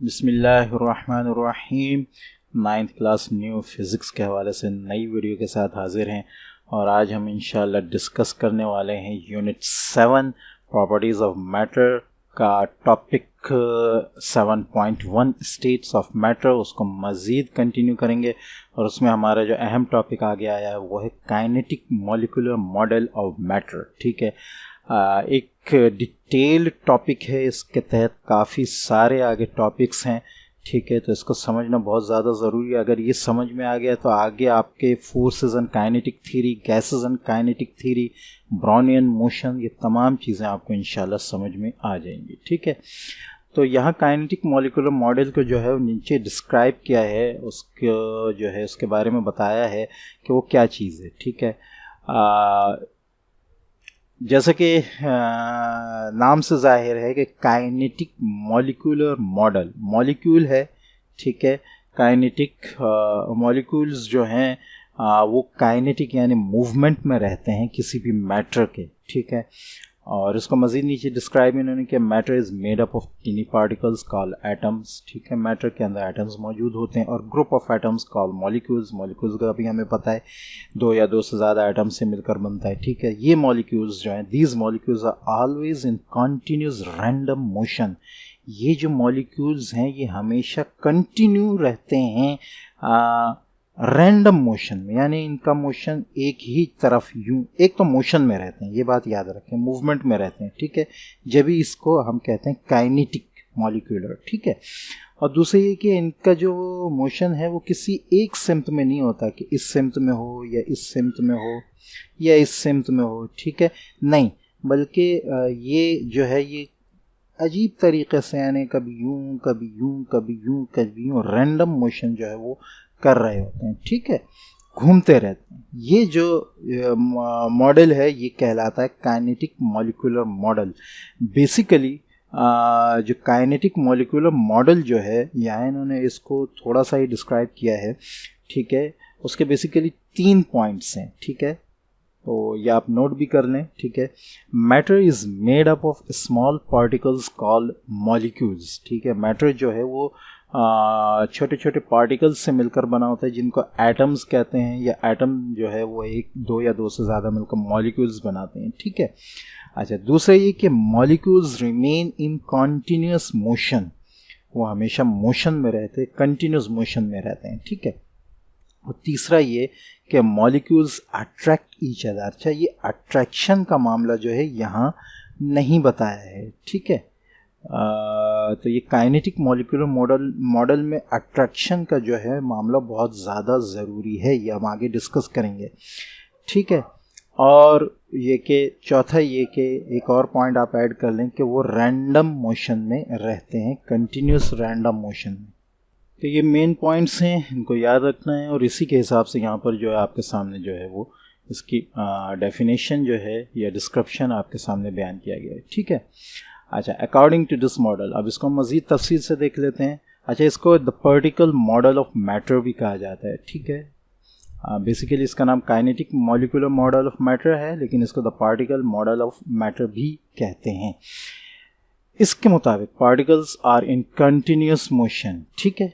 बिस्मिल्लाहिर्रहमानिर्रहीम। 9th class new physics के हवाले से नई वीडियो के साथ हाजिर हैं और आज हम इंशाल्लाह डिस्कस करने वाले हैं यूनिट 7 प्रॉपर्टीज़ ऑफ मैटर का टॉपिक 7.1 स्टेट्स ऑफ मैटर। उसको मज़ीद कंटिन्यू करेंगे और उसमें हमारा जो अहम टॉपिक आगे आया है वो है kinetic molecular model of matter. ठीक है, एक डिटेल्ड टॉपिक है, इसके तहत काफ़ी सारे आगे टॉपिक्स हैं। ठीक है, तो इसको समझना बहुत ज़्यादा ज़रूरी है। अगर ये समझ में आ गया तो आगे आपके forces and kinetic theory, gases and kinetic theory, Brownian motion, ये तमाम चीज़ें आपको इंशाल्लाह समझ में आ जाएंगी। ठीक है, तो यहाँ काइनेटिक मॉलिक्यूलर मॉडल को जो है वो नीचे डिस्क्राइब किया है, उसको जो है उसके बारे में बताया है कि वो क्या चीज़ है। ठीक है, जैसे कि नाम से जाहिर है कि काइनेटिक मॉलिक्यूलर मॉडल, मॉलिक्यूल है। ठीक है, काइनेटिक मॉलिक्यूल्स जो हैं वो काइनेटिक यानी मूवमेंट में रहते हैं किसी भी मैटर के। ठीक है, और इसको मज़ीद नीचे डिस्क्राइब इन्होंने किया, matter is made up of tiny particles called atoms. ठीक है, मैटर के अंदर एटम्स मौजूद होते हैं और group of atoms called molecules. Molecules का भी हमें पता है दो या दो से ज़्यादा एटम्स से मिलकर बनता है। ठीक है, ये मॉलिक्यूल्स जो हैं, these molecules are always in continuous random motion. ये जो मॉलिक्यूल्स हैं ये हमेशा कंटिन्यू रहते हैं रैंडम मोशन में, यानी इनका मोशन एक ही तरफ यूं, एक तो मोशन में रहते हैं, ये बात याद रखें, मूवमेंट में रहते हैं। ठीक है, जब भी इसको हम कहते हैं काइनेटिक मॉलिक्यूलर। ठीक है, और दूसरा ये कि इनका जो मोशन है वो किसी एक सिम्त में नहीं होता कि इस सिम्त में हो या इस सिम्त में हो या इस सिम्त में हो। ठीक है, नहीं, बल्कि ये जो है ये अजीब तरीके से, यानी कभी यूं कभी यूं कभी यूं कभी यूं, रैंडम मोशन जो है वो कर रहे होते हैं। ठीक है, घूमते रहते हैं। ये जो मॉडल है ये कहलाता है काइनेटिक मॉलिक्यूलर मॉडल। बेसिकली जो काइनेटिक मॉलिक्यूलर मॉडल जो है, यहाँ इन्होंने इसको थोड़ा सा ही डिस्क्राइब किया है। ठीक है, उसके बेसिकली 3 पॉइंट्स हैं। ठीक है, तो ये आप नोट भी कर लें। ठीक है, matter is made up of small particles called molecules. ठीक है, मैटर जो है वो छोटे छोटे पार्टिकल्स से मिलकर बना होता है जिनको एटम्स कहते हैं, या एटम जो है वो एक, दो या दो से ज़्यादा मिलकर मॉलिक्यूल्स बनाते हैं। ठीक है, अच्छा, दूसरा ये कि molecules remain in continuous motion, वो हमेशा मोशन में रहते हैं, कंटिन्यूस मोशन में रहते हैं। ठीक है, और तीसरा ये कि मॉलिक्यूल्स अट्रैक्ट ईच अदर। अच्छा, ये अट्रैक्शन का मामला जो है यहाँ नहीं बताया है। ठीक है, तो ये काइनेटिक मॉलिक्यूलर मॉडल में अट्रैक्शन का जो है मामला बहुत ज़्यादा ज़रूरी है, ये हम आगे डिस्कस करेंगे। ठीक है, और ये कि चौथा ये कि एक और पॉइंट आप ऐड कर लें कि वो रैंडम मोशन में रहते हैं, कंटिन्यूस रैंडम मोशन में। तो ये मेन पॉइंट्स हैं, इनको याद रखना है और इसी के हिसाब से यहाँ पर जो है आपके सामने जो है वो इसकी डेफिनेशन जो है या डिस्क्रिप्शन आपके सामने बयान किया गया है। ठीक है, अच्छा, अकॉर्डिंग टू दिस मॉडल, अब इसको मज़ीद तफसील से देख लेते हैं। अच्छा, इसको the particle model of matter भी कहा जाता है। ठीक है, बेसिकली इसका नाम kinetic molecular model of matter है, लेकिन इसको the particle model of matter भी कहते हैं। इसके मुताबिक particles are in continuous motion. ठीक है,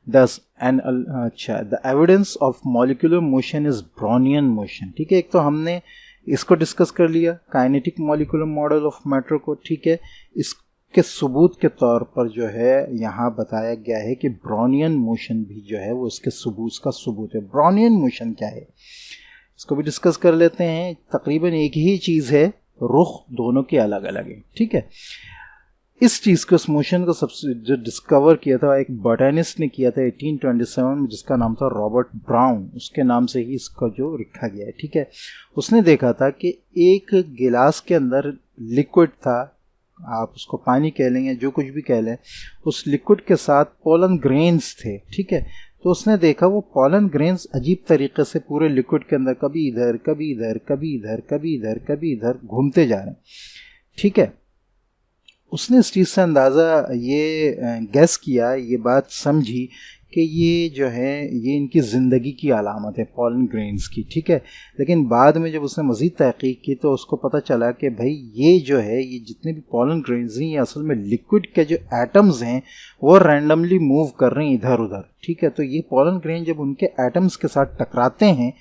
दस अच्छा, the evidence of molecular motion is Brownian motion. ठीक है, एक तो हमने इसको डिस्कस कर लिया kinetic molecular model of matter को। ठीक है, इसके सबूत के तौर पर जो है यहाँ बताया गया है कि ब्राउनियन मोशन भी जो है वो इसके सबूत का सबूत है। ब्राउनियन मोशन क्या है इसको भी डिस्कस कर लेते हैं। तकरीबन एक ही चीज़ है, रुख दोनों के अलग अलग है। ठीक है, इस चीज़ को, इस मोशन को सबसे जो डिस्कवर किया था एक बॉटनिस्ट ने किया था 1827 में, जिसका नाम था रॉबर्ट ब्राउन, उसके नाम से ही इसका जो रखा गया है। ठीक है, उसने देखा था कि एक गिलास के अंदर लिक्विड था, आप उसको पानी कह लें या जो कुछ भी कह लें, उस लिक्विड के साथ पोलन ग्रेन्स थे। ठीक है, तो उसने देखा वो पोलन ग्रेन्स अजीब तरीके से पूरे लिक्विड के अंदर कभी इधर कभी इधर कभी इधर कभी इधर कभी इधर घूमते जा रहे हैं। ठीक है, उसने इस चीज़ से अंदाज़ा ये गैस किया, ये बात समझी कि ये जो है ये इनकी ज़िंदगी की अलामत है पॉलन ग्रेन्स की, ठीक है। लेकिन बाद में जब उसने मज़ीद तहकीक की तो उसको पता चला कि भाई ये जो है ये जितने भी पॉलन ग्रेन्स हैं ये असल में लिक्विड के जो एटम्स हैं वो रैंडमली मूव कर रहे हैं इधर उधर, ठीक है। तो ये पॉलन ग्रेन जब उनके एटम्स के साथ टकराते हैं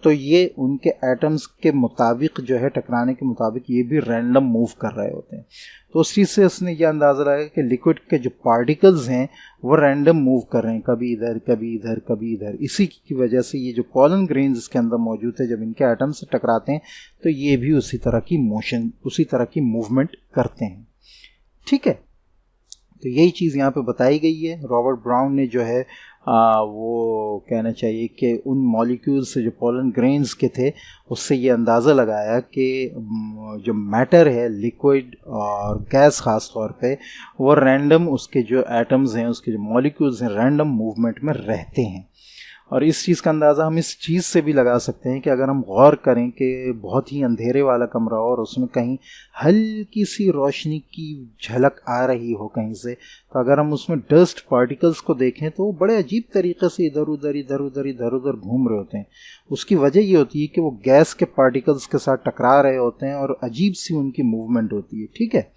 तो ये उनके एटम्स के मुताबिक जो है टकराने के मुताबिक ये भी रैंडम मूव कर रहे होते हैं। तो उस चीज़ से उसने ये अंदाज़ा लगाया कि लिक्विड के जो पार्टिकल्स हैं वो रैंडम मूव कर रहे हैं, कभी इधर कभी इधर कभी इधर। इसी की वजह से ये जो पॉलन ग्रेन्स इसके अंदर मौजूद है जब इनके एटम्स से टकराते हैं तो ये भी उसी तरह की मोशन, उसी तरह की मूवमेंट करते हैं, ठीक है। तो यही चीज़ यहाँ पे बताई गई है। रॉबर्ट ब्राउन ने जो है वो कहना चाहिए कि उन मॉलिक्यूल्स से जो पॉलन ग्रेन्स के थे उससे ये अंदाज़ा लगाया कि जो मैटर है लिक्विड और गैस ख़ास तौर पे वो रैंडम उसके जो एटम्स हैं उसके जो मॉलिक्यूल्स हैं रैंडम मूवमेंट में रहते हैं। और इस चीज़ का अंदाज़ा हम इस चीज़ से भी लगा सकते हैं कि अगर हम गौर करें कि बहुत ही अंधेरे वाला कमरा हो और उसमें कहीं हल्की सी रोशनी की झलक आ रही हो कहीं से, तो अगर हम उसमें डस्ट पार्टिकल्स को देखें तो वो बड़े अजीब तरीके से इधर उधर घूम रहे होते हैं। उसकी वजह ये होती है कि वो गैस के पार्टिकल्स के साथ टकरा रहे होते हैं और अजीब सी उनकी मूवमेंट होती है, ठीक है।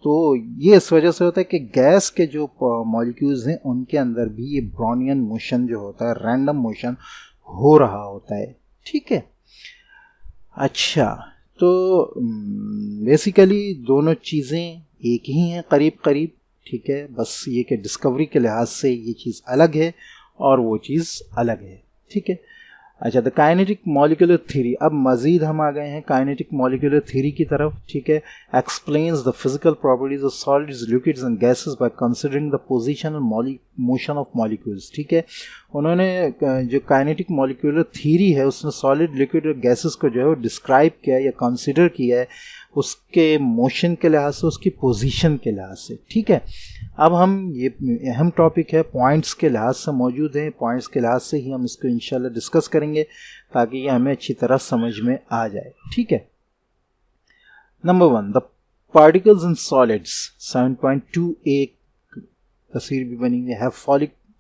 तो ये इस वजह से होता है कि गैस के जो मॉलिक्यूल्स हैं उनके अंदर भी ये ब्राउनियन मोशन जो होता है रैंडम मोशन हो रहा होता है, ठीक है। अच्छा, तो बेसिकली दोनों चीज़ें एक ही हैं करीब करीब, ठीक है। बस ये कि डिस्कवरी के लिहाज से ये चीज़ अलग है और वो चीज़ अलग है, ठीक है। अच्छा, द काइनेटिक मॉलिक्यूलर थ्योरी, अब मज़ीद हम आ गए हैं काइनेटिक मॉलिक्यूलर थ्योरी की तरफ, ठीक है। Explains the physical properties of solids liquids and gases by considering the position and motion of molecules, ठीक है। उन्होंने जो काइनेटिक मॉलिक्यूलर थ्योरी है उसने सॉलिड लिक्विड और गैसेस को जो है वो डिस्क्राइब किया है या कंसिडर किया है उसके मोशन के लिहाज से, उसकी पोजीशन के लिहाज से, ठीक है। अब हम ये अहम टॉपिक है, पॉइंट्स के लिहाज से मौजूद हैं, पॉइंट्स के लिहाज से ही हम इसको इंशाल्लाह डिस्कस करेंगे ताकि ये हमें अच्छी तरह समझ में आ जाए, ठीक है। Number 1, the particles in solids 7.2 एक तस्वीर भी बनी हुई है,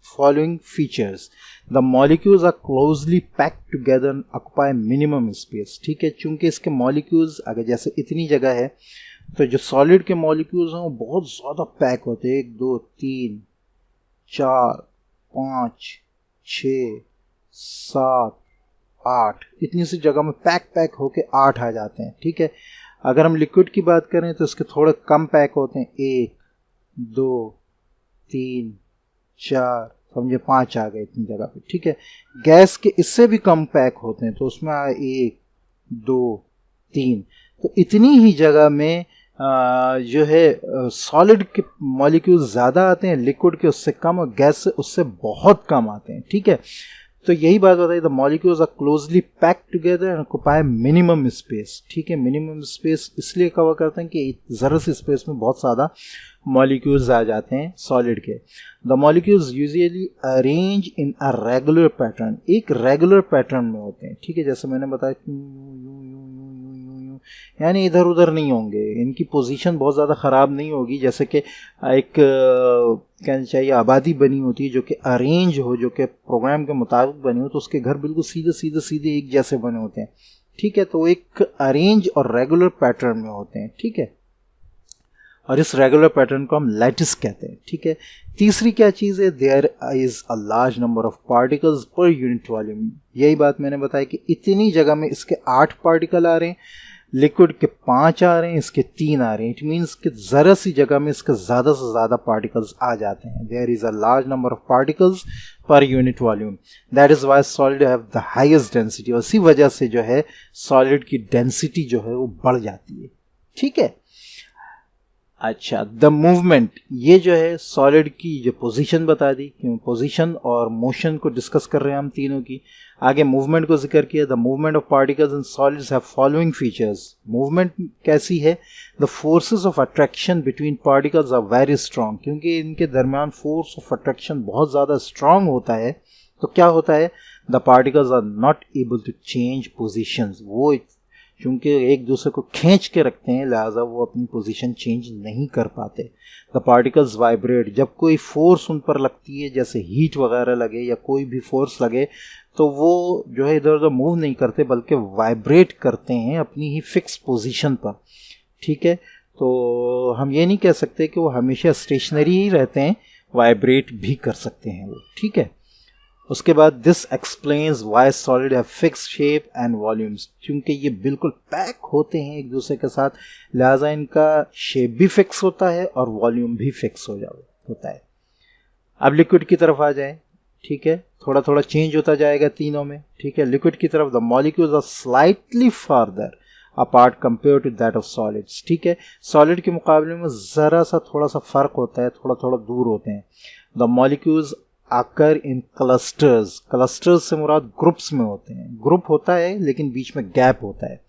following features. The molecules are closely packed together and occupy minimum space, ठीक है। चूंकि इसके मॉलिक्यूल्स अगर जैसे इतनी जगह है तो जो सॉलिड के मॉलिक्यूल्स हैं वो बहुत ज़्यादा पैक होते हैं, 1 2 3 4 5 6 7 8 इतनी सी जगह में पैक होके 8 आ जाते हैं, ठीक है। अगर हम लिक्विड की बात करें तो इसके थोड़े कम पैक होते हैं, 1 2 3 4 समझे 5 आ गए इतनी जगह पे, ठीक है। गैस के इससे भी कम पैक होते हैं तो उसमें 1 2 3, तो इतनी ही जगह में जो है सॉलिड के मॉलिक्यूल्स ज़्यादा आते हैं, लिक्विड के उससे कम और गैस से उससे बहुत कम आते हैं, ठीक है। तो यही बात बताइए, the molecules are closely packed together and occupy minimum space, ठीक है। मिनिमम स्पेस इसलिए कवर करते हैं कि ज़रा सी स्पेस में बहुत ज़्यादा मॉलिक्यूल्स आ जाते हैं सॉलिड के। The molecules usually arrange in a regular pattern, एक रेगुलर पैटर्न में होते हैं, ठीक है। जैसे मैंने बताया यानी इधर उधर नहीं होंगे, इनकी पोजीशन बहुत ज़्यादा ख़राब नहीं होगी, जैसे कि एक कहना चाहिए आबादी बनी होती है जो कि अरेंज हो, जो कि प्रोग्राम के मुताबिक बनी हो, तो उसके घर बिल्कुल सीधे एक जैसे बने होते हैं, ठीक है। तो एक अरेंज और रेगुलर पैटर्न में होते हैं, ठीक है। और इस रेगुलर पैटर्न को हम लैटिस कहते हैं, ठीक है। तीसरी क्या चीज़ है, there is a large number of particles per unit volume, यही बात मैंने बताया कि इतनी जगह में इसके 8 पार्टिकल आ रहे हैं, लिक्विड के 5 आ रहे हैं, इसके 3 आ रहे हैं। इट मीन्स कि ज़रा सी जगह में इसके ज़्यादा से ज़्यादा पार्टिकल्स आ जाते हैं। There is a large number of particles per unit volume, that is why solid have the highest density, और इसी वजह से जो है सॉलिड की डेंसिटी जो है वो बढ़ जाती है, ठीक है। अच्छा, द मूवमेंट, ये जो है सॉलिड की जो पोजीशन बता दी, क्यों पोजीशन और मोशन को डिस्कस कर रहे हैं हम तीनों की। आगे मूवमेंट को जिक्र किया, the movement of particles in solids have following features. Movement कैसी है, the forces of attraction between particles are very strong, क्योंकि इनके दरमियान फोर्स ऑफ अट्रैक्शन बहुत ज़्यादा स्ट्रॉन्ग होता है, तो क्या होता है, the particles are not able to change positions, वो चूँकि एक दूसरे को खींच के रखते हैं, लिहाजा वो अपनी पोजीशन चेंज नहीं कर पाते। द पार्टिकल्स वाइब्रेट, जब कोई फोर्स उन पर लगती है, जैसे हीट वगैरह लगे या कोई भी फोर्स लगे, तो वो जो है इधर उधर मूव नहीं करते बल्कि वाइब्रेट करते हैं अपनी ही फिक्स पोजीशन पर। ठीक है, तो हम ये नहीं कह सकते कि वो हमेशा स्टेशनरी ही रहते हैं, वाइब्रेट भी कर सकते हैं वो। ठीक है, उसके बाद this explains Y solid have fix shape and volumes, क्योंकि ये बिल्कुल पैक होते हैं एक दूसरे के साथ, लिहाजा इनका शेप भी फिक्स होता है और वॉल्यूम भी फिक्स होता है। अब लिक्विड की तरफ आ जाए। ठीक है, थोड़ा थोड़ा चेंज होता जाएगा तीनों में। ठीक है, लिक्विड की तरफ the molecules are slightly farther apart compare to that of solids. ठीक है, सॉलिड के मुकाबले में ज़रा सा थोड़ा सा फ़र्क होता है, थोड़ा थोड़ा दूर होते हैं। द मॉलिक्यूल्स आकर इन क्लस्टर्स, क्लस्टर्स से मुराद ग्रुप्स में होते हैं, ग्रुप होता है लेकिन बीच में गैप होता है।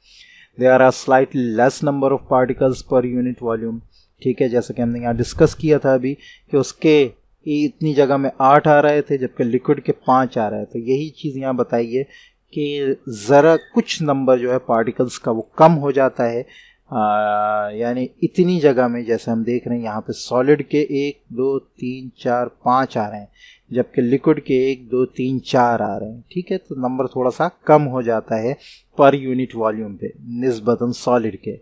There are slightly less number of particles per unit volume. ठीक है, जैसे कि हमने यहाँ डिस्कस किया था अभी कि उसके इतनी जगह में 8 आ रहे थे जबकि लिक्विड के 5 आ रहे थे। तो यही चीज़ यहाँ बताइए कि ज़रा कुछ नंबर जो है पार्टिकल्स का वो कम हो जाता है, यानी इतनी जगह में जैसे हम देख रहे हैं यहाँ पे सॉलिड के 1 2 3 4 5 आ रहे हैं जबकि लिक्विड के 1 2 3 4 आ रहे हैं। ठीक है, तो नंबर थोड़ा सा कम हो जाता है पर यूनिट वॉल्यूम पे निस्बतन सॉलिड के,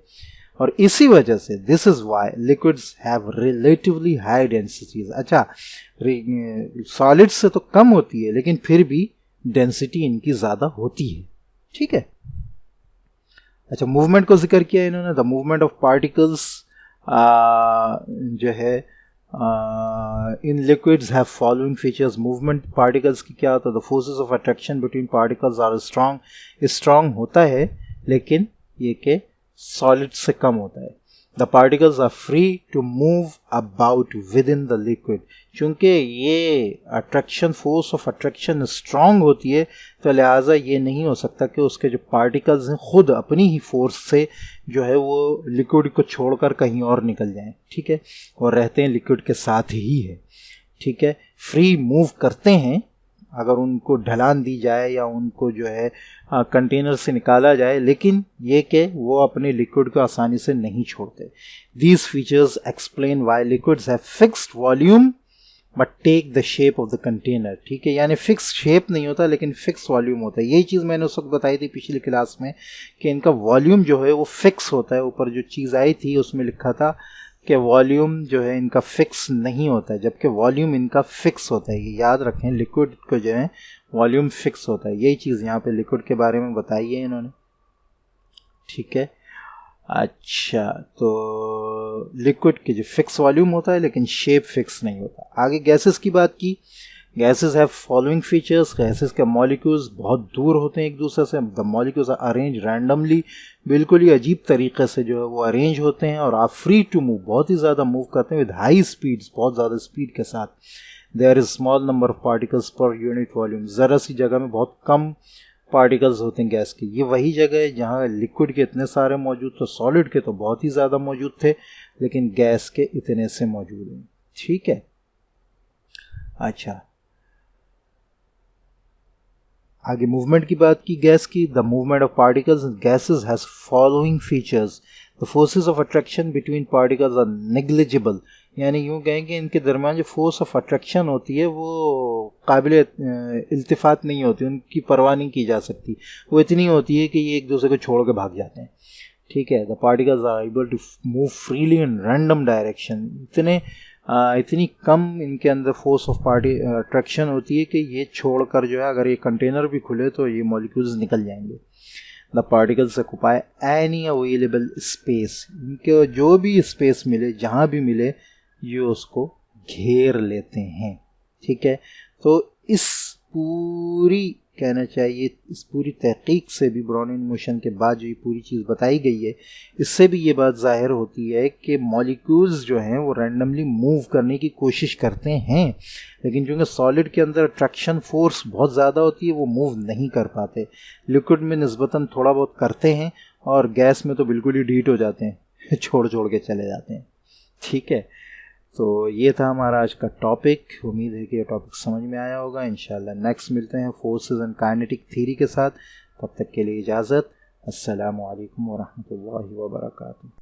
और इसी वजह से this is why liquids have relatively high densities. अच्छा, सॉलिड से तो कम होती है लेकिन फिर भी डेंसिटी इनकी ज़्यादा होती है। ठीक है, अच्छा, मूवमेंट को जिक्र किया इन्होंने। द मूवमेंट ऑफ पार्टिकल्स जो है in liquids have following features. Movement particles की क्या होता है? The forces of attraction between particles are strong होता है लेकिन ये के सॉलिड से कम होता है। The particles are free to move about within the liquid. चूँकि ये attraction, force of attraction strong होती है तो लिहाजा ये नहीं हो सकता कि उसके जो पार्टिकल्स हैं खुद अपनी ही फोर्स से जो है वो लिक्विड को छोड़कर कहीं और निकल जाएं। ठीक है, और रहते हैं लिक्विड के साथ ही है। ठीक है, फ्री मूव करते हैं अगर उनको ढलान दी जाए या उनको जो है कंटेनर से निकाला जाए, लेकिन ये कि वो अपने लिक्विड को आसानी से नहीं छोड़ते। These features explain why liquids have fixed volume but take the shape of the container. ठीक है, यानी फिक्स शेप नहीं होता लेकिन फिक्स वॉल्यूम होता है। यही चीज़ मैंने उस वक्त बताई थी पिछली क्लास में कि इनका वॉल्यूम जो है वो फिक्स होता है। ऊपर जो चीज़ आई थी उसमें लिखा था कि वॉल्यूम जो है इनका फिक्स नहीं होता है जबकि वॉल्यूम इनका फिक्स होता है। ये याद रखें, लिक्विड को जो है वॉल्यूम फिक्स होता है। यही चीज़ यहाँ पे लिक्विड के बारे में बताई है इन्होंने। ठीक है, अच्छा, तो लिक्विड के जो फिक्स वॉल्यूम होता है लेकिन शेप फिक्स नहीं होता। आगे गैसेस की बात की। Gases have following features. Gases के मॉलिक्यूल्स बहुत दूर होते हैं एक दूसरे से। The molecules are arrange randomly, बिल्कुल ही अजीब तरीके से जो है वो अरेंज होते हैं और आप फ्री टू मूव, बहुत ही ज़्यादा मूव करते हैं विद हाई स्पीड्स, बहुत ज़्यादा स्पीड के साथ। There is small number of particles per unit volume. ज़रा सी जगह में बहुत कम पार्टिकल्स होते हैं गैस के। ये वही जगह है जहाँ लिक्विड के इतने सारे मौजूद, तो सॉलिड के तो बहुत ही ज़्यादा मौजूद थे लेकिन गैस के इतने से मौजूद हैं। ठीक है, अच्छा, आगे मूवमेंट की बात की गैस की। The movement of particles in gases has following features. The forces of attraction between particles are negligible, यानी यूँ कहें कि इनके दरमियान जो फोर्स ऑफ अट्रैक्शन होती है वो काबिल इल्तिफात नहीं होती, उनकी परवाह नहीं की जा सकती। वो इतनी होती है कि ये एक दूसरे को छोड़ के भाग जाते हैं। ठीक है, the particles are able to move freely in random direction. इतनी कम इनके अंदर फोर्स ऑफ अट्रैक्शन होती है कि ये छोड़कर जो है अगर ये कंटेनर भी खुले तो ये मॉलिक्यूल्स निकल जाएंगे। The particles occupy any available space. इनके जो भी स्पेस मिले, जहाँ भी मिले, ये उसको घेर लेते हैं। ठीक है, तो इस पूरी कहना चाहिए इस पूरी तहकीक से भी, ब्राउनिन मोशन के बाद जो ये पूरी चीज़ बताई गई है, इससे भी ये बात ज़ाहिर होती है कि मॉलिक्यूल्स जो हैं वो रैंडमली मूव करने की कोशिश करते हैं लेकिन चूँकि सॉलिड के अंदर अट्रैक्शन फोर्स बहुत ज़्यादा होती है वो मूव नहीं कर पाते। लिक्विड में निस्बतन थोड़ा बहुत करते हैं और गैस में तो बिल्कुल ही ढीठ हो जाते हैं छोड़ के चले जाते हैं। ठीक है, तो ये था हमारा आज का टॉपिक। उम्मीद है कि ये टॉपिक समझ में आया होगा। इंशाल्लाह नेक्स्ट मिलते हैं फोर्सेस एंड काइनेटिक थ्योरी के साथ। तब तक के लिए इजाज़त। अस्सलामु अलैकुम व रहमतुल्लाहि व बरकातुहू।